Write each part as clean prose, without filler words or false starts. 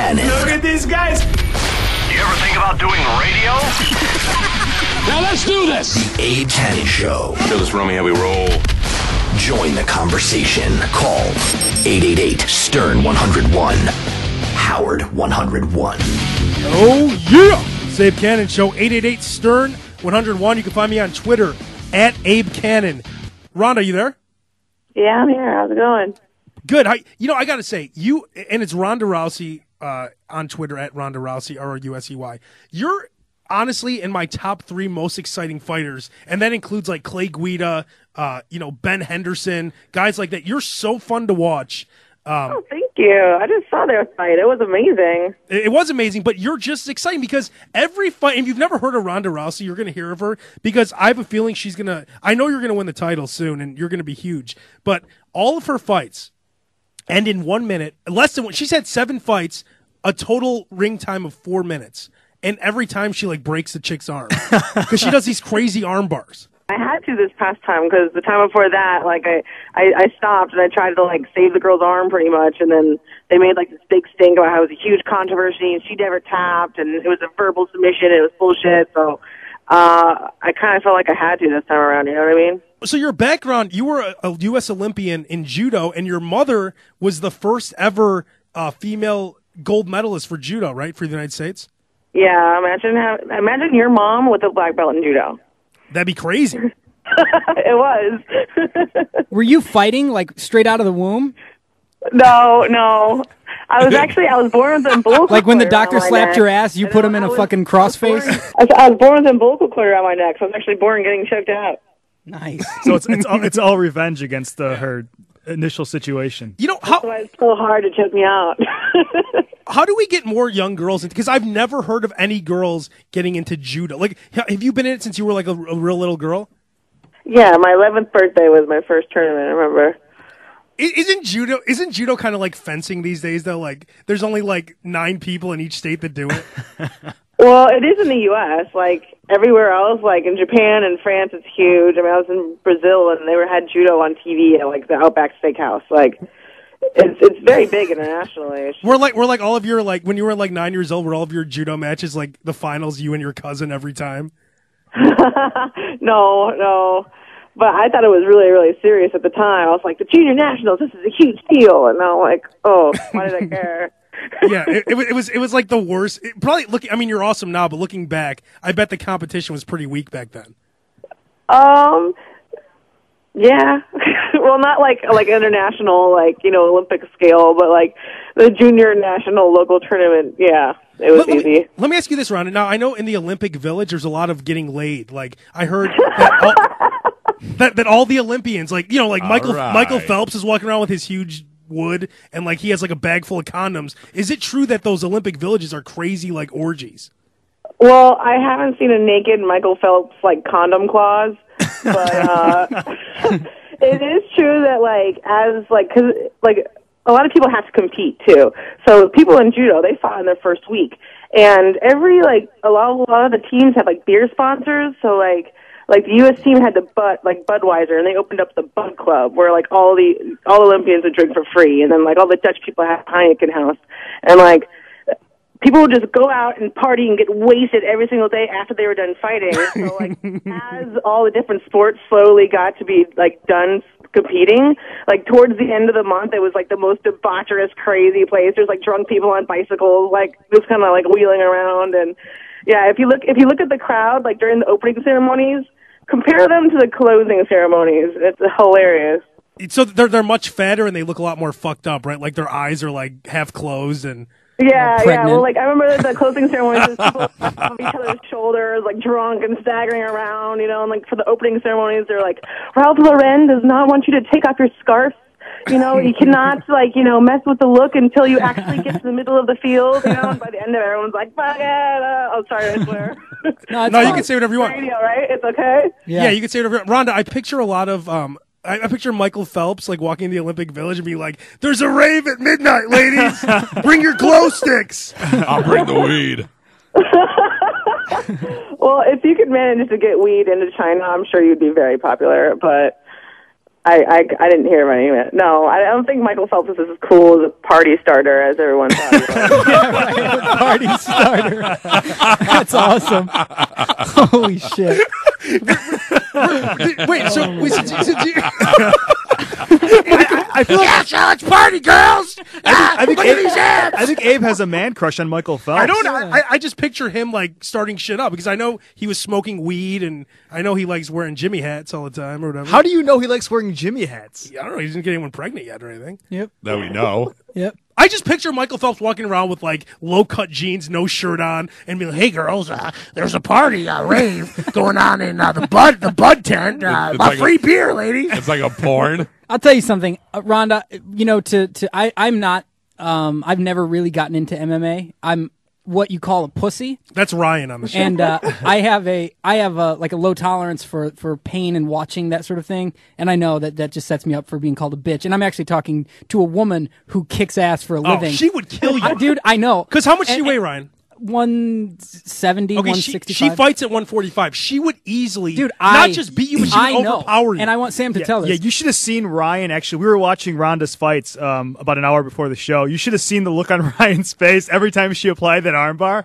Cannon. Look at these guys. You ever think about doing radio? Now let's do this. The Abe Cannon Show. Feel this rummy how we roll. Join the conversation. Call 888-STERN-101. Howard 101. Oh, yeah. It's Abe Cannon Show, 888-STERN-101. You can find me on Twitter, @Abe Cannon. Rhonda, you there? Yeah, I'm here. How's it going? Good. I got to say, you, and it's Ronda Rousey on Twitter, @Ronda Rousey, ROUSEY. You're honestly in my top 3 most exciting fighters, and that includes like Clay Guida, Ben Henderson, guys like that. You're so fun to watch. Oh, thank you. I just saw their fight. It was amazing. It was amazing, but you're just exciting because every fight, if you've never heard of Ronda Rousey, you're going to hear of her because I have a feeling I know you're going to win the title soon and you're going to be huge, but all of her fights end in 1 minute, she's had 7 fights, a total ring time of 4 minutes. And every time she like breaks the chick's arm because she does these crazy arm bars. I had to this past time because the time before that, like I stopped and I tried to like save the girl's arm pretty much, and then they made like this big stink about how it was a huge controversy and she never tapped and it was a verbal submission. And it was bullshit. So I kind of felt like I had to this time around. You know what I mean? So your background, you were a U.S. Olympian in judo, and your mother was the first ever female gold medalist for judo, right, for the United States? Yeah, imagine your mom with a black belt in judo. That'd be crazy. It was. Were you fighting like straight out of the womb? No. I was born with an umbilical like when the cord doctor around my slapped neck. your ass, you put him in a fucking crossface? I was born with an umbilical cord around my neck, so I was actually born getting choked out. Nice. So it's all revenge against her initial situation. You know That's why it's so hard to choke me out. How do we get more young girls into? Because I've never heard of any girls getting into judo. Like, have you been in it since you were like a real little girl? Yeah, my 11th birthday was my first tournament. I remember. Isn't judo kind of like fencing these days though? Like, there's only like 9 people in each state that do it. Well, it is in the U.S. Like everywhere else, like in Japan and France, it's huge. I mean, I was in Brazil and they had judo on TV at like the Outback Steakhouse. Like. It's very big internationally. We're like all of your like when you were like 9 years old. Were all of your judo matches like the finals? You and your cousin every time. No, but I thought it was really, really serious at the time. I was like, the junior nationals, this is a huge deal, and I'm like, oh, why did I care? Yeah, it was like the worst. You're awesome now, but looking back, I bet the competition was pretty weak back then. Yeah. Well, not like international, Olympic scale, but like the junior national local tournament. Yeah, it was easy. Let me ask you this, Ron. Now, I know in the Olympic Village, there's a lot of getting laid. Like, I heard that all the Olympians, Michael Phelps is walking around with his huge wood, and like he has like a bag full of condoms. Is it true that those Olympic villages are crazy like orgies? Well, I haven't seen a naked Michael Phelps like condom clause. But it is true that because a lot of people have to compete too. So people in judo, they fought in their first week, and a lot of the teams have like beer sponsors. So like the U.S. team had the Budweiser, and they opened up the Bud Club where like all Olympians would drink for free, and then like all the Dutch people had Heineken House, and like. People would just go out and party and get wasted every single day after they were done fighting. So, like, as all the different sports slowly got to be, like, done competing, like, towards the end of the month, it was, like, the most debaucherous, crazy place. There's, like, drunk people on bicycles, like, just kind of, like, wheeling around. And, yeah, if you look at the crowd, like, during the opening ceremonies, compare them to the closing ceremonies. It's hilarious. So they're much fatter and they look a lot more fucked up, right? Like, their eyes are, like, half closed and... Yeah. Well, like I remember the closing ceremonies, people on each other's shoulders, like drunk and staggering around, and like for the opening ceremonies, they're like, Ralph Lauren does not want you to take off your scarf. You cannot mess with the look until you actually get to the middle of the field. And by the end of it, everyone's like, fuck it. Oh, sorry, I swear. No, you can say whatever you want. Radio, right? It's okay. Yeah, you can say whatever. Rhonda, I picture a lot of I picture Michael Phelps like walking in the Olympic Village and be like, "There's a rave at midnight, ladies. Bring your glow sticks. I'll bring the weed." Well, if you could manage to get weed into China, I'm sure you'd be very popular. But I didn't hear about any of it. No, I don't think Michael Phelps is as cool as a party starter as everyone thought he was. Yeah, right. Party starter. That's awesome. Holy shit. Wait, so I feel like let's party, girls! I think look at these abs! I think Abe has a man crush on Michael Phelps. I don't. I just picture him like starting shit up because I know he was smoking weed and I know he likes wearing Jimmy hats all the time or whatever. How do you know he likes wearing Jimmy hats? I don't know. He didn't get anyone pregnant yet or anything. Yep. That we know. Yep. I just picture Michael Phelps walking around with like low cut jeans, no shirt on, and be like, "Hey girls, there's a party, rave going on in the Bud tent. It's My like free beer, lady." It's like a porn. I'll tell you something, Rhonda. You know, I'm not. I've never really gotten into MMA. I'm what you call a pussy, That's Ryan on the show. and I have a like a low tolerance for pain and watching that sort of thing. And I know that just sets me up for being called a bitch. And I'm actually talking to a woman who kicks ass for a living. she would kill you, Dude. I know. Because how much does she weigh, Ryan? 170, Okay, 165. she fights at 145. She would easily, Dude, not just beat you, but she I would know. overpower you. And I want Sam to tell this. Yeah, you should have seen Ryan. Actually, we were watching Rhonda's fights about an hour before the show. You should have seen the look on Ryan's face every time she applied that armbar.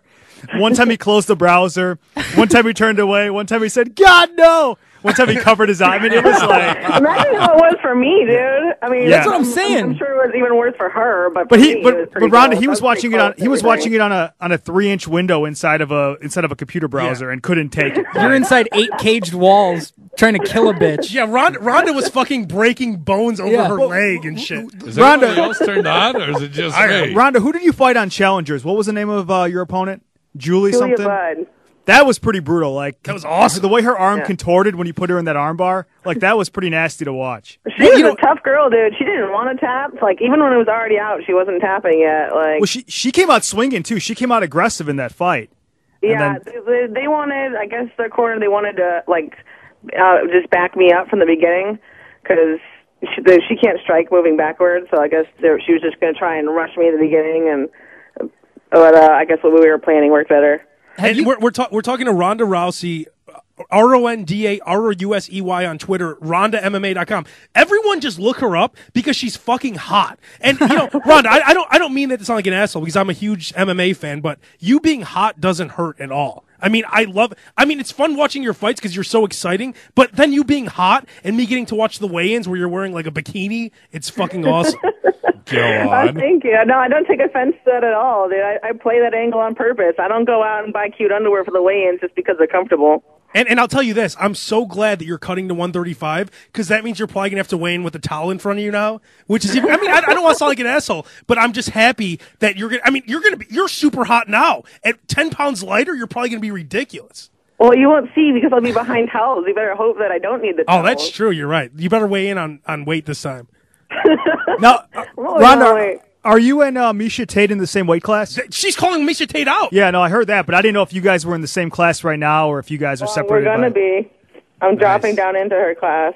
One time he closed the browser. One time he turned away. One time he said, "God, no." One time he covered his eye. I mean, it was like... Imagine how it was for me, dude. I mean, Yeah. That's what I'm saying. I'm sure it was even worse for her, but But for he, me, it but, was but pretty Rhonda, close. he I was pretty watching it close on. He was every watching day. it on a 3-inch window inside of a computer browser and couldn't take it. You're inside 8 caged walls trying to kill a bitch. Yeah, Rhonda was fucking breaking bones over Yeah. her Well, leg and shit. Is everybody else turned on, or is it just me? Rhonda, who did you fight on Challengers? What was the name of your opponent? Julia Julia something. Budd. That was pretty brutal. Like That was awesome. The way her arm Yeah. contorted when you put her in that armbar, like that was pretty nasty to watch. She was a tough girl, dude. She didn't want to tap. Like, even when it was already out, she wasn't tapping yet. Like, Well, she came out swinging too. She came out aggressive in that fight. yeah, they wanted, I guess their corner, they wanted to, like, just back me up from the beginning because she can't strike moving backwards, so I guess she was just going to try and rush me at the beginning, but I guess what we were planning worked better. And we're talking to Ronda Rousey, RondaRousey on Twitter, RondaMMA.com. Everyone just look her up because she's fucking hot. And you know, Ronda, I don't mean that to sound like an asshole because I'm a huge MMA fan, but you being hot doesn't hurt at all. I mean, it's fun watching your fights because you're so exciting, but then you being hot and me getting to watch the weigh-ins where you're wearing like a bikini, it's fucking awesome. Go on. Thank you. No, I don't take offense to that at all, dude. I play that angle on purpose. I don't go out and buy cute underwear for the weigh-ins just because they're comfortable. And I'll tell you this, I'm so glad that you're cutting to 135 because that means you're probably going to have to weigh in with a towel in front of you now, which is even, I don't want to sound like an asshole, but I'm just happy that you're super hot now. At 10 pounds lighter, you're probably going to be ridiculous. Well, you won't see because I'll be behind towels. You better hope that I don't need the towels. Oh, that's true. You're right. You better weigh in on weight this time. Now, Oh, Rhonda, no, wait. are you and Misha Tate in the same weight class? She's calling Misha Tate out. Yeah, no, I heard that, but I didn't know if you guys were in the same class right now or if you guys are We're separated. going to be. I'm dropping down into her class.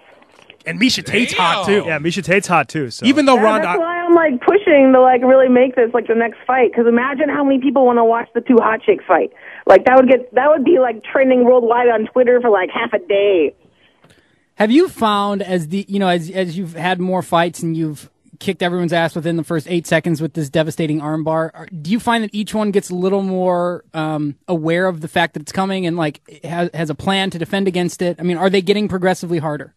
And Misha Tate's hot too. Yeah, Misha Tate's hot too. So Even though Yeah, Ronda, that's why I'm like pushing to like really make this like the next fight. Because imagine how many people want to watch the two hot chicks fight. Like that would be like trending worldwide on Twitter for like half a day. Have you found as you've had more fights and you've kicked everyone's ass within the first 8 seconds with this devastating armbar, do you find that each one gets a little more aware of the fact that it's coming and like has a plan to defend against it? I mean, are they getting progressively harder?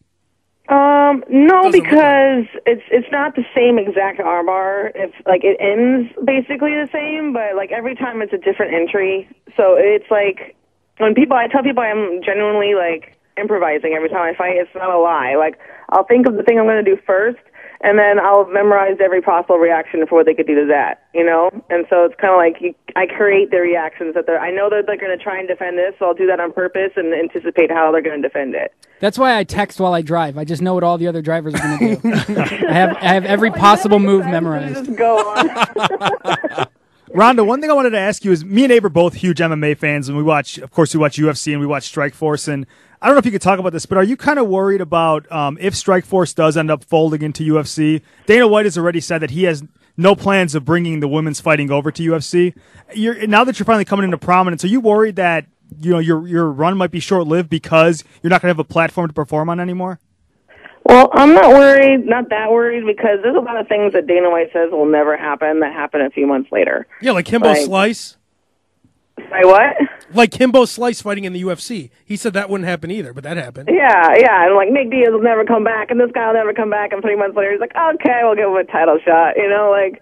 No, because it's not the same exact armbar. It's like it ends basically the same, but like every time it's a different entry. So it's like I tell people I'm genuinely like improvising every time I fight. It's not a lie. Like I'll think of the thing I'm going to do first, and then I'll memorize every possible reaction for what they could do to that, you know? And so it's kind of like I create the reactions I know that they're going to try and defend this, so I'll do that on purpose and anticipate how they're going to defend it. That's why I text while I drive. I just know what all the other drivers are going to do. I have every possible move memorized. Just go on. Rhonda, one thing I wanted to ask you is, me and Abe are both huge MMA fans, and we watch UFC and we watch Strikeforce, and I don't know if you could talk about this, but are you kind of worried about if Strikeforce does end up folding into UFC? Dana White has already said that he has no plans of bringing the women's fighting over to UFC. Now that you're finally coming into prominence, are you worried that your run might be short-lived because you're not going to have a platform to perform on anymore? Well, I'm not worried, not that worried, because there's a lot of things that Dana White says will never happen that happen a few months later. Yeah, like Kimbo Slice. Say what? Like Kimbo Slice fighting in the UFC. He said that wouldn't happen either, but that happened. Yeah, and like Nick Diaz will never come back, and this guy will never come back, and 3 months later he's like, okay, we'll give him a title shot. You know, like,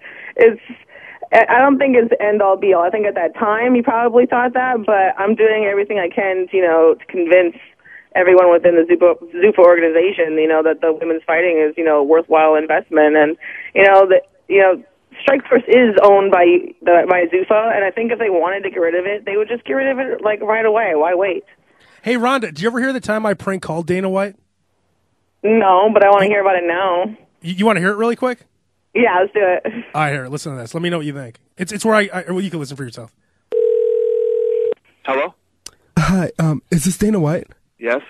I don't think it's end all be all. I think at that time he probably thought that, but I'm doing everything I can, to convince everyone within the Zuffa organization, that the women's fighting is, a worthwhile investment, and Strikeforce is owned by Zuffa, and I think if they wanted to get rid of it, they would just get rid of it like right away. Why wait? Hey, Rhonda, did you ever hear the time I prank called Dana White? No, but I want to hear about it now. You want to hear it really quick? Yeah, let's do it. All right, here, listen to this. Let me know what you think. It's where well, you can listen for yourself. Hello? Hi, is this Dana White? Yes.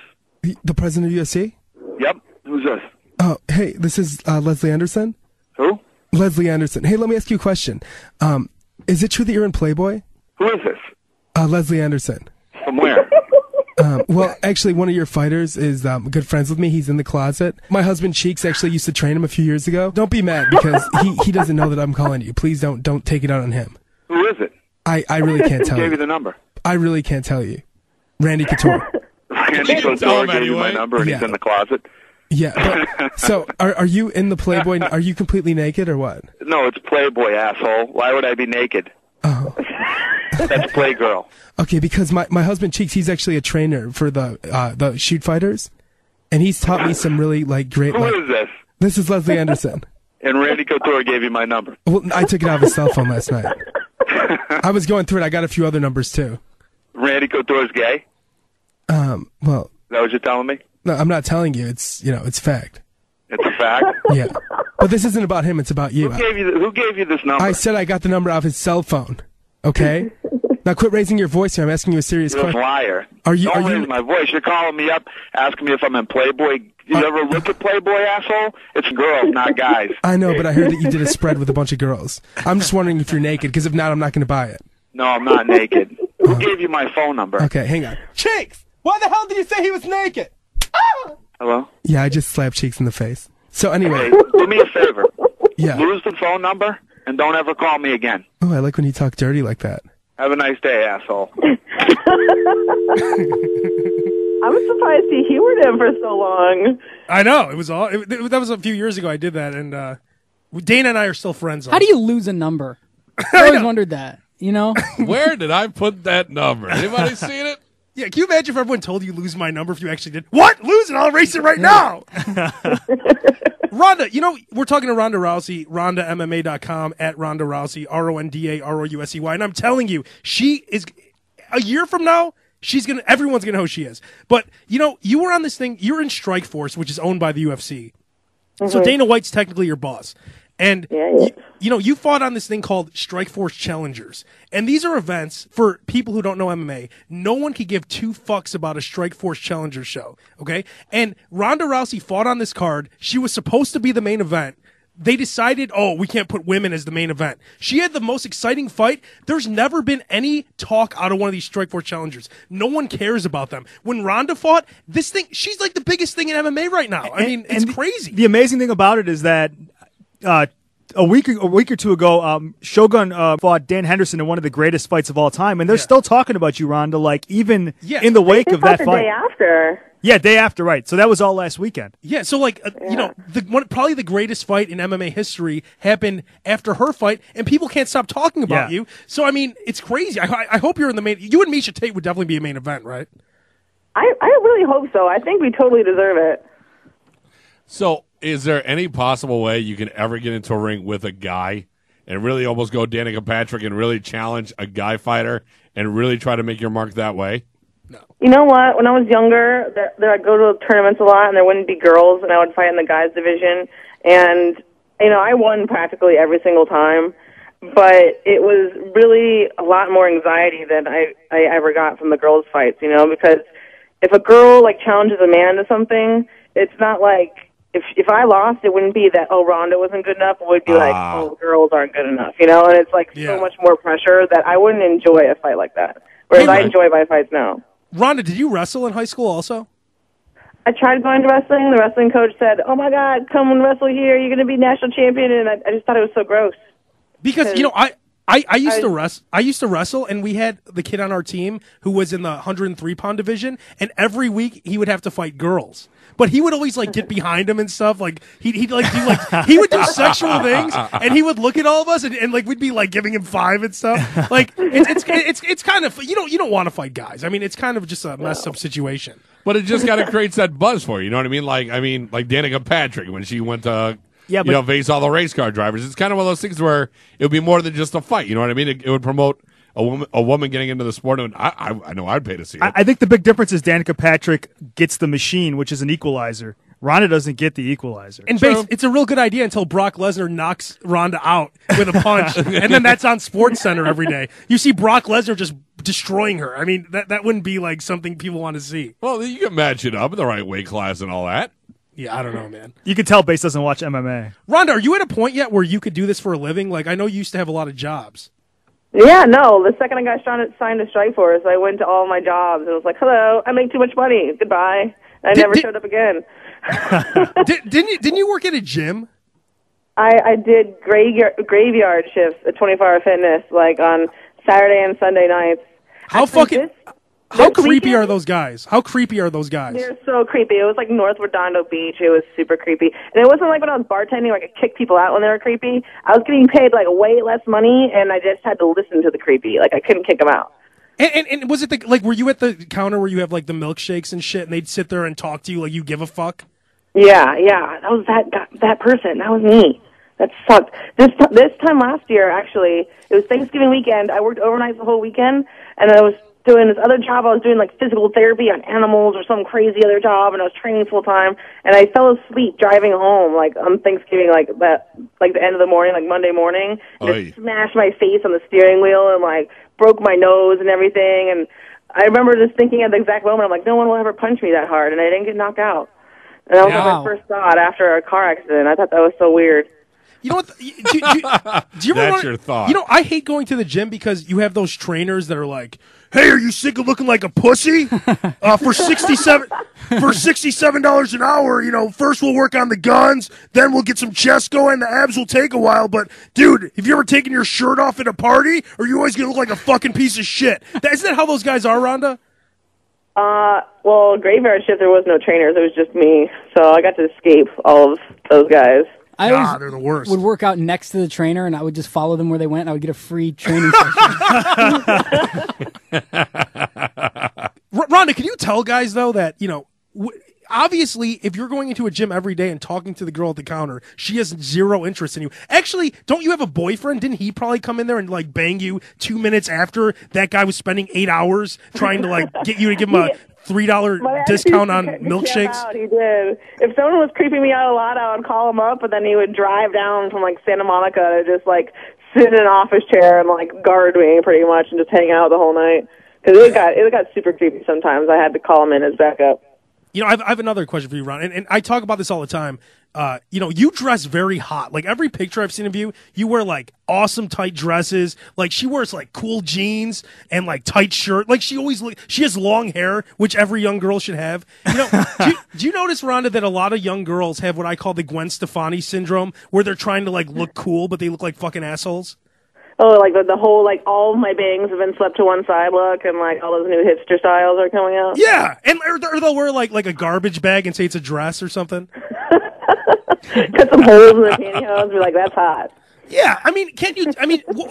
The president of UFC? Yep. Who's this? Oh, hey, this is Leslie Anderson. Who? Leslie Anderson. Hey, let me ask you a question. Is it true that you're in Playboy? Who is this? Leslie Anderson. From where? Well, actually, one of your fighters is good friends with me. He's in the closet. My husband Cheeks actually used to train him a few years ago. Don't be mad because he doesn't know that I'm calling you. Please don't take it out on him. Who is it? I really can't tell you. Who gave you the number? I really can't tell you. Randy Couture. Randy Couture gave you my number and he's in the closet? Yeah. But, so, are you in the Playboy? Are you completely naked or what? No, it's Playboy, asshole. Why would I be naked? Oh. That's Playgirl. Okay, because my husband Cheeks, he's actually a trainer for the shoot fighters, and he's taught me some really great. Who is this? This is Leslie Anderson. And Randy Couture gave you my number. Well, I took it out of his cell phone last night. I was going through it. I got a few other numbers too. Randy Couture's gay? Well. Is that what you're telling me? No, I'm not telling you. It's it's fact. It's a fact? Yeah. But this isn't about him. It's about you. Who gave you this number? I said I got the number off his cell phone. Okay? Now quit raising your voice here. I'm asking you a serious question. You're a liar. Don't raise my voice. You're calling me up, asking me if I'm in Playboy. You ever look at Playboy, asshole? It's girls, not guys. I know, but I heard that you did a spread with a bunch of girls. I'm just wondering if you're naked, because if not, I'm not going to buy it. No, I'm not naked. Who gave you my phone number? Okay, hang on. Cheeks! Why the hell did you say he was naked? Hello? Yeah, I just slapped Cheeks in the face. So anyway. Hey, do me a favor. Yeah. Lose the phone number and don't ever call me again. Oh, I like when you talk dirty like that. Have a nice day, asshole. I'm surprised he humored him for so long. I know. That was a few years ago I did that, and Dana and I are still friends. How do you lose a number? I always wondered that, Where did I put that number? Anybody seen it? Yeah, can you imagine if everyone told you lose my number if you actually did? What? Lose it? I'll erase it right now. Rhonda, we're talking to Ronda Rousey, RondaMMA.com, at Ronda Rousey, RondaRousey. And I'm telling you, she is, a year from now, everyone's going to know who she is. But, you were on this thing, you're in Strikeforce, which is owned by the UFC. Mm-hmm. So Dana White's technically your boss. And, you fought on this thing called Strikeforce Challengers. And these are events for people who don't know MMA. No one could give two fucks about a Strikeforce Challengers show. Okay? And Ronda Rousey fought on this card. She was supposed to be the main event. They decided, we can't put women as the main event. She had the most exciting fight. There's never been any talk out of one of these Strikeforce Challengers. No one cares about them. When Ronda fought, this thing, she's like the biggest thing in MMA right now. It's crazy. The amazing thing about it is that a week or two ago, Shogun fought Dan Henderson in one of the greatest fights of all time, and they're still talking about you, Ronda, in the wake of that fight. The day after. Yeah, day after, right. So that was all last weekend. Yeah, so probably the greatest fight in MMA history happened after her fight, and people can't stop talking about you. So, it's crazy. I hope you're in the main. You and Miesha Tate would definitely be a main event, right? I really hope so. I think we totally deserve it. So, is there any possible way you can ever get into a ring with a guy and really almost go Danica Patrick and really challenge a guy fighter and really try to make your mark that way? No. You know what? When I was younger, I'd go to tournaments a lot, and there wouldn't be girls, and I would fight in the guys' division. And, I won practically every single time. But it was really a lot more anxiety than I ever got from the girls' fights, because if a girl, challenges a man to something, it's not like, if I lost, it wouldn't be that, Ronda wasn't good enough. It would be girls aren't good enough, and it's so much more pressure that I wouldn't enjoy a fight like that. Whereas I enjoy my fights now. Ronda, did you wrestle in high school also? I tried going to wrestling. The wrestling coach said, "Oh my God, come and wrestle here. You're going to be national champion." And I just thought it was so gross. Because I used to wrestle. I used to wrestle, and we had the kid on our team who was in the 103-pound division, and every week he would have to fight girls. But he would always like get behind him and stuff. Like he'd like do like he would do sexual things, and he would look at all of us, and like we'd be like giving him 5 and stuff. Like it's kind of you don't want to fight guys. I mean, it's kind of just a messed up situation. But it just kind of creates that buzz for you. You know what I mean? Like Danica Patrick when she went to face all the race car drivers. It's kind of one of those things where it would be more than just a fight. You know what I mean? It would promote a woman getting into the sport. And I know I'd pay to see it. I think the big difference is Danica Patrick gets the machine, which is an equalizer. Ronda doesn't get the equalizer. And it's a real good idea until Brock Lesnar knocks Ronda out with a punch, and then that's on Sports Center every day. You see Brock Lesnar just destroying her. I mean, that wouldn't be like something people want to see. Well, you can match it up in the right weight class and all that. Yeah, I don't know, man. You can tell Bass doesn't watch MMA. Ronda, are you at a point yet where you could do this for a living? Like, I know you used to have a lot of jobs. Yeah, no. The second I got signed to Strikeforce, I went to all my jobs and was like, "Hello, I make too much money. Goodbye." I never showed up again. Didn't you work at a gym? I did graveyard shifts at 24 Hour Fitness, like on Saturday and Sunday nights. How creepy are those guys? How creepy are those guys? They're so creepy. It was like North Redondo Beach. It was super creepy. And it wasn't like when I was bartending where I could kick people out when they were creepy. I was getting paid like way less money, and I just had to listen to the creepy. Like I couldn't kick them out. And was it were you at the counter where you have like the milkshakes and shit, and they'd sit there and talk to you like you give a fuck? Yeah. That was that person. That was me. That sucked. This time last year, actually, it was Thanksgiving weekend. I worked overnight the whole weekend, and I was doing this other job. I was doing like physical therapy on animals or some crazy other job, and I was training full time. And I fell asleep driving home, like on Thanksgiving, like the end of the morning, like Monday morning. Just smashed my face on the steering wheel and like broke my nose and everything. And I remember just thinking at the exact moment, I'm like, no one will ever punch me that hard, and I didn't get knocked out. And that was like my first thought after a car accident. I thought that was so weird. You know what? Do you ever That's your thought. You know, I hate going to the gym because you have those trainers that are like, "Hey, are you sick of looking like a pussy? For $67 an hour, you know, first we'll work on the guns, then we'll get some chest going. The abs will take a while, but dude, have you ever taken your shirt off at a party? Or are you always gonna look like a fucking piece of shit?" Isn't that how those guys are, Rhonda? Well, graveyard shift, there was no trainers. It was just me. So I got to escape all of those guys. I always they're the worst. Would work out next to the trainer, and I would just follow them where they went, and I would get a free training session. Rhonda, can you tell guys, though, that, you know, obviously, if you're going into a gym every day and talking to the girl at the counter, she has zero interest in you. Actually, don't you have a boyfriend? Didn't he probably come in there and, like, bang you 2 minutes after that guy was spending 8 hours trying to, like, get you to give him a $3 discount on milkshakes? He did. If someone was creeping me out a lot, I would call him up, and then he would drive down from, like, Santa Monica to just, like, sit in an office chair and, like, guard me pretty much and just hang out the whole night. Because it got super creepy sometimes. I had to call him in as backup. You know, I have another question for you, Ron, and I talk about this all the time. You know, you dress very hot. Like, every picture I've seen of you, you wear, like, awesome tight dresses. Like, she wears, like, cool jeans and, like, tight shirt. Like, she has long hair, which every young girl should have. You know, do you notice, Rhonda, that a lot of young girls have what I call the Gwen Stefani syndrome, where they're trying to, like, look cool, but they look like fucking assholes? Oh, like the whole, like, all of my bangs have been swept to one side look, and, like, all those new hipster styles are coming out. Yeah, and or they'll wear, like a garbage bag and say it's a dress or something. Cut some holes in the pantyhose and be like, that's hot. Yeah, I mean,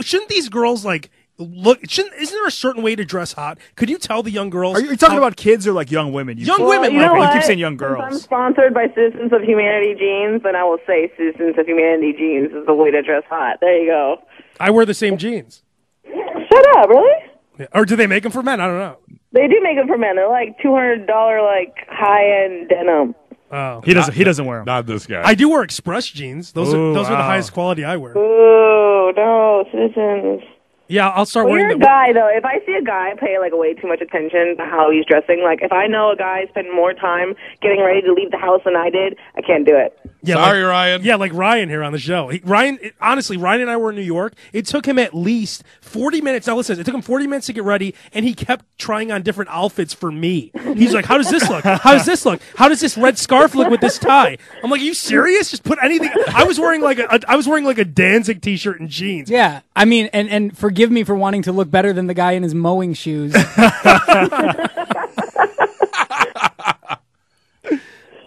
shouldn't these girls, like, isn't there a certain way to dress hot? Could you tell the young girls? Are you talking about kids or, like, young women? Young women. You know you what? keep saying young girls. Since I'm sponsored by Citizens of Humanity Jeans, then I will say Citizens of Humanity Jeans is the way to dress hot. There you go. I wear the same jeans. Shut up, really? Yeah. Or do they make them for men? I don't know. They do make them for men. They're like $200, like, high-end denim. Oh, he doesn't wear them. Not this guy. I do wear Express jeans. Those are the highest quality I wear. Ooh, no, Citizens. Yeah, I'll start Well, wearing you're a guy, though. If I see a guy pay, like, way too much attention to how he's dressing, like, if I know a guy spent more time getting ready to leave the house than I did, I can't do it. Yeah, Sorry, Ryan. Yeah, like Ryan here on the show. Honestly, Ryan and I were in New York. It took him at least 40 minutes. Now listen, it took him 40 minutes to get ready, and he kept trying on different outfits for me. He's like, how does this look? How does this look? How does this red scarf look with this tie? I'm like, are you serious? Just put anything. I was wearing like a Danzig t-shirt and jeans. Yeah, I mean, and forgive me for wanting to look better than the guy in his mowing shoes.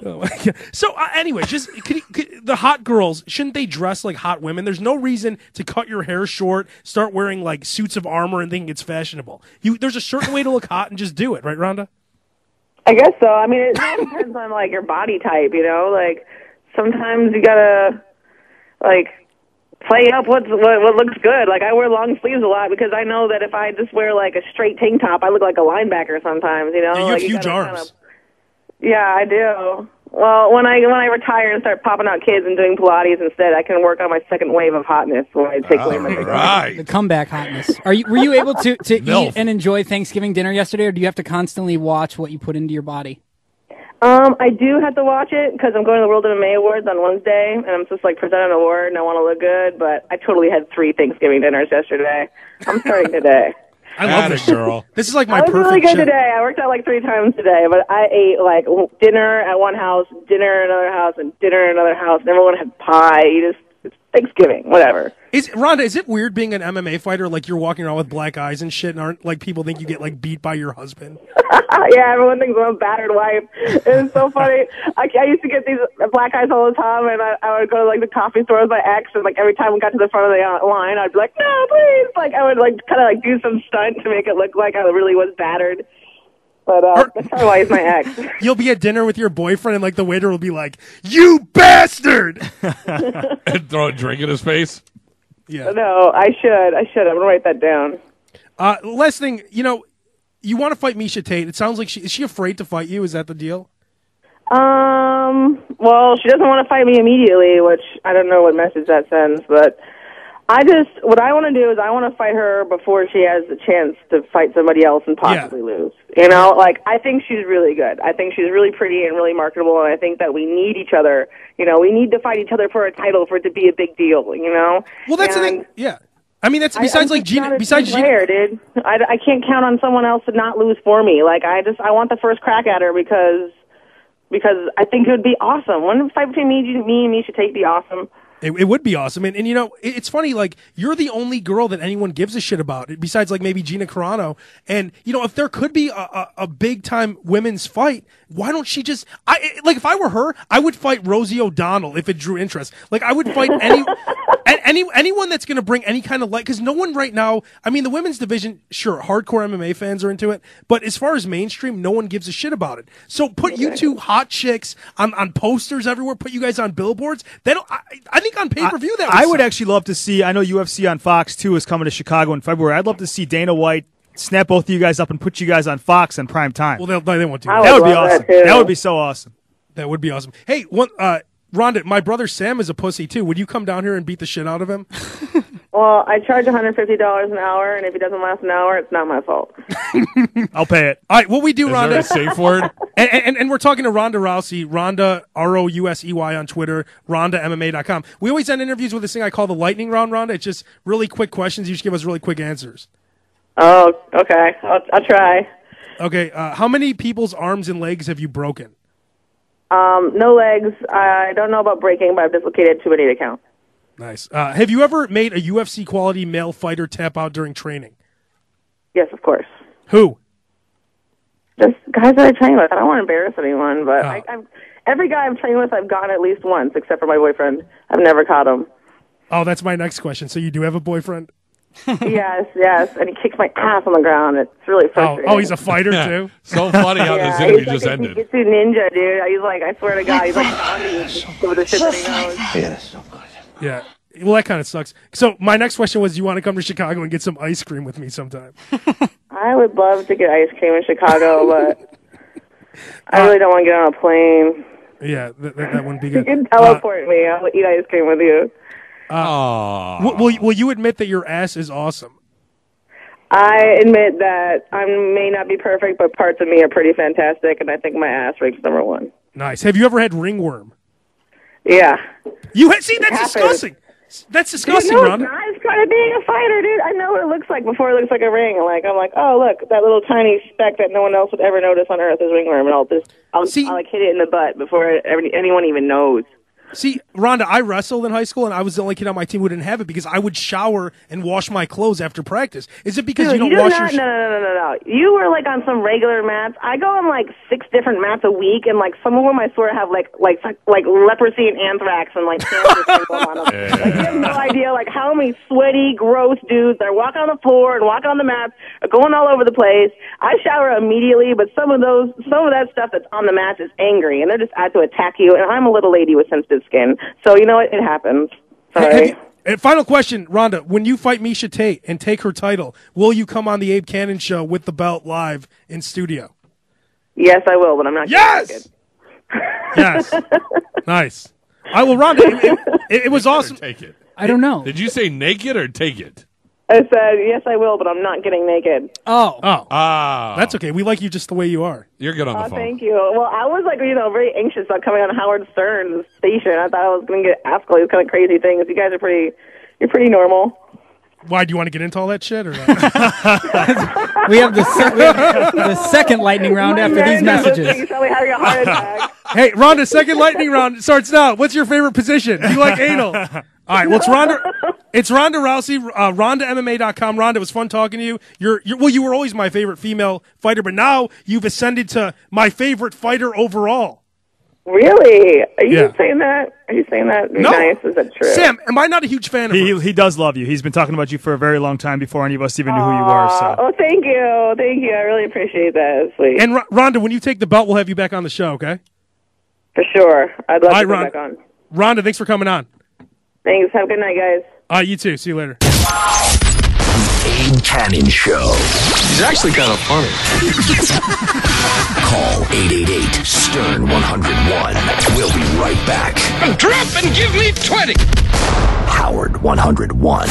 Oh my God. So anyway, just the hot girls, shouldn't they dress like hot women? There's no reason to cut your hair short, start wearing like suits of armor and think it's fashionable. There's a certain way to look hot and just do it, right, Rhonda? I guess so. I mean, it all depends on, like, your body type, you know? Like, sometimes you gotta, like, play up what looks good. Like, I wear long sleeves a lot because I know that if I just wear, like, a straight tank top, I look like a linebacker sometimes, you know? Yeah, you have like, huge arms. Yeah, I do. Well, when I retire and start popping out kids and doing Pilates instead, I can work on my second wave of hotness when I take away my Right. The comeback hotness. Were you able to eat and enjoy Thanksgiving dinner yesterday, or do you have to constantly watch what you put into your body? I do have to watch it because I'm going to the World MMA Awards on Wednesday, and I'm just, like, presenting an award, and I want to look good, but I totally had 3 Thanksgiving dinners yesterday. I'm starting today. I love this, girl. This is like my I was perfect really good show. today. I worked out like 3 times today, but I ate like dinner at one house, dinner at another house, and dinner at another house, and everyone had pie. It's Thanksgiving, whatever. Rhonda, is it weird being an MMA fighter? Like, you're walking around with black eyes and shit, and aren't, like, people think you get, like, beat by your husband? Yeah, everyone thinks I'm a battered wife. It's so funny. I used to get these black eyes all the time, and I would go to, like, the coffee store with my ex, and, like, every time we got to the front of the line, I'd be like, no, please. Like, I would, like, kind of, like, do some stunt to make it look like I really was battered. But that's probably why he's my ex. You'll be at dinner with your boyfriend, and, like, the waiter will be like, you bastard! And throw a drink in his face. Yeah. No, I should. I'm going to write that down. Last thing, you want to fight Misha Tate. It sounds like is she afraid to fight you? Is that the deal? Well, she doesn't want to fight me immediately, which I don't know what message that sends, but what I want to do is I want to fight her before she has the chance to fight somebody else and possibly lose. You know, like, I think she's really good. I think she's really pretty and really marketable, and I think that we need each other. You know, we need to fight each other for a title for it to be a big deal, you know? Well, that's the thing. Yeah. I mean, that's besides Gina. Besides Gina, Gina, dude, I can't count on someone else to not lose for me. Like, I want the first crack at her because I think it would be awesome. Wouldn't a fight between me and Misha Tate be awesome? It would be awesome. And it's funny, like, you're the only girl that anyone gives a shit about, besides, like, maybe Gina Carano. And, if there could be a big-time women's fight, why don't she just... if I were her, I would fight Rosie O'Donnell if it drew interest. Like, I would fight anyone that's going to bring any kind of light, because no one right now... I mean, the women's division, sure, hardcore MMA fans are into it, but as far as mainstream, no one gives a shit about it. So put you two hot chicks on posters everywhere, put you guys on billboards. I think on pay-per-view that I would actually love to see, I know UFC on Fox 2 is coming to Chicago in February. I'd love to see Dana White snap both of you guys up and put you guys on Fox in prime time. Well, they won't do that. That would be awesome. That would be so awesome. That would be awesome. Hey, Rhonda, my brother Sam is a pussy too. Would you come down here and beat the shit out of him? Well, I charge $150 an hour, and if it doesn't last an hour, it's not my fault. I'll pay it. All right, what we do, Rhonda? Is there a safe word? And we're talking to Rhonda Rousey, Rhonda, Rousey on Twitter, RhondaMMA.com. We always end interviews with this thing I call the lightning round, Rhonda. It's just really quick questions. You just give us really quick answers. Oh, okay. I'll try. Okay, how many people's arms and legs have you broken? No legs. I don't know about breaking, but I've dislocated too many to count. Nice. Have you ever made a UFC quality male fighter tap out during training? Yes, of course. Who? Just guys that I train with. I don't want to embarrass anyone, but every guy I've trained with, I've gone at least once, except for my boyfriend. I've never caught him. Oh, that's my next question. So you do have a boyfriend? Yes, and he kicks my ass on the ground. It's really frustrating. Oh, he's a fighter too? So funny how this interview just ended. He's a ninja, dude. He's like, I swear to God, he's like Gandhi with the shit that he knows. Yeah, that's so good. Yeah. Well, that kind of sucks. So my next question was, do you want to come to Chicago and get some ice cream with me sometime? I would love to get ice cream in Chicago, but I really don't want to get on a plane. Yeah, that wouldn't be good. You can teleport me. I'll eat ice cream with you. Will you admit that your ass is awesome? I admit that I may not be perfect, but parts of me are pretty fantastic, and I think my ass ranks number one. Nice. Have you ever had ringworm? Yeah. See, that's disgusting. That's disgusting, dude, no, Ron. It's nice part of being a fighter, dude. I know what it looks like before it looks like a ring. I'm like, oh, look, that little tiny speck that no one else would ever notice on Earth is ringworm, and I'll like hit it in the butt before anyone even knows. See, Rhonda, I wrestled in high school, and I was the only kid on my team who didn't have it because I would shower and wash my clothes after practice. Is it because you don't wash your... No. You were on some regular mats. I go on 6 different mats a week, and some of them I swear have like leprosy and anthrax and cancer syndrome on them. You have no idea how many sweaty, gross dudes are walking on the floor and walking on the mats, are going all over the place. I shower immediately, but some of that stuff that's on the mats is angry, and they're just out to attack you. And I'm a little lady with sensitive skin, so you know what? It happens. Sorry. And final question, Rhonda. When you fight Miesha Tate and take her title, will you come on the Abe Cannon show with the belt live in studio? Yes, I will, but I'm not. Yes. Yes. Nice. I will, Rhonda. It was awesome. Take it. I don't know. Did you say naked or take it? I said, yes, I will, but I'm not getting naked. Oh. That's okay. We like you just the way you are. You're good on the phone. Thank you. Well, I was very anxious about coming on Howard Stern's station. I thought I was going to get asked all these kind of crazy things. You guys are you're pretty normal. Why, do you want to get into all that shit? Or we have the second lightning round after these messages. You probably having a heart attack. Hey, Rhonda, second lightning round starts now. What's your favorite position? You like anal? All right, well, it's Ronda Rousey, RhondaMMA.com. Rhonda, it was fun talking to you. You were always my favorite female fighter, but now you've ascended to my favorite fighter overall. Really? Are you saying that? Are you saying that? No. Nice. Is that true? Sam, am I not a huge fan of her? He does love you. He's been talking about you for a very long time before any of us even knew who you were. So. Oh, thank you. Thank you. I really appreciate that. That's sweet. And Rhonda, when you take the belt, we'll have you back on the show, okay? For sure. I'd love to come back on. Rhonda, thanks for coming on. Thanks. Have a good night, guys. You too. See you later. Abe Cannon Show. He's actually kind of funny. Call 888-STERN-101. We'll be right back. Drop and give me 20. Howard 101.